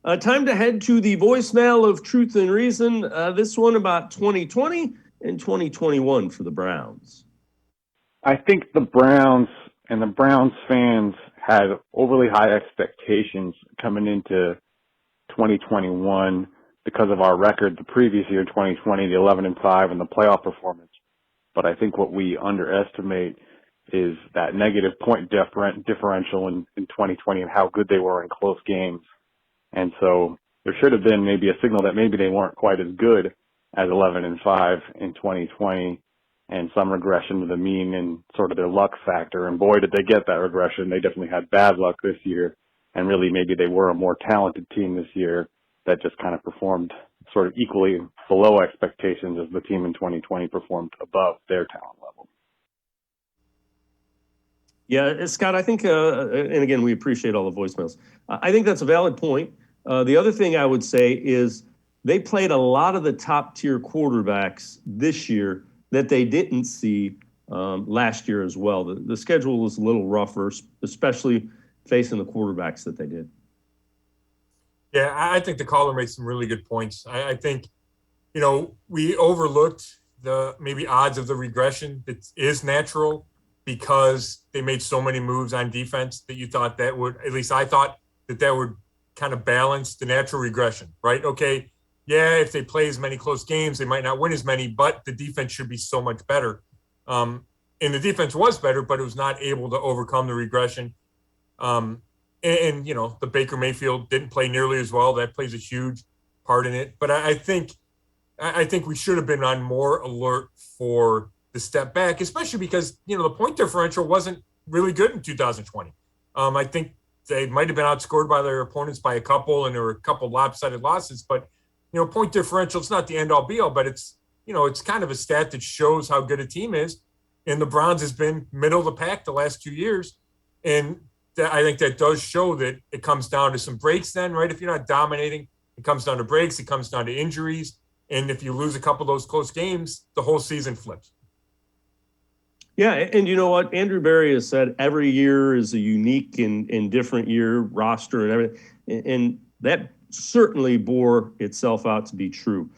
Time to head to the voicemail of Truth and Reason. This one about 2020 and 2021 for the Browns. I think the Browns and the Browns fans had overly high expectations coming into 2021 because of our record the previous year, 2020, the 11-5 and the playoff performance. But I think what we underestimate is that negative point differential in 2020 and how good they were in close games. And so there should have been maybe a signal that maybe they weren't quite as good as 11-5 in 2020 and some regression to the mean and sort of their luck factor. And boy, did they get that regression. They definitely had bad luck this year. And really maybe they were a more talented team this year that just kind of performed sort of equally below expectations as the team in 2020 performed above their talent level. Yeah, Scott, I think, and again, we appreciate all the voicemails. I think that's a valid point. The other thing I would say is they played a lot of the top tier quarterbacks this year that they didn't see last year as well. The schedule was a little rougher, especially facing the quarterbacks that they did. Yeah, I think the caller made some really good points. I think, we overlooked the maybe odds of the regression that is natural because they made so many moves on defense that you thought that would, at least I thought that would kind of balance the natural regression, right? Okay, yeah, if they play as many close games, they might not win as many, but the defense should be so much better. And the defense was better, but it was not able to overcome the regression. And the Baker Mayfield didn't play nearly as well. That plays a huge part in it. But I think we should have been on more alert for the step back, especially because, the point differential wasn't really good in 2020. I think they might have been outscored by their opponents by a couple, and there were a couple lopsided losses. But, point differential, it's not the end all be all, but it's kind of a stat that shows how good a team is. And the Browns has been middle of the pack the last 2 years. And I think that does show that it comes down to some breaks then, right? If you're not dominating, it comes down to breaks, it comes down to injuries. And if you lose a couple of those close games, the whole season flips. Yeah, and you know what? Andrew Berry has said every year is a unique and different year, roster and everything. And that certainly bore itself out to be true.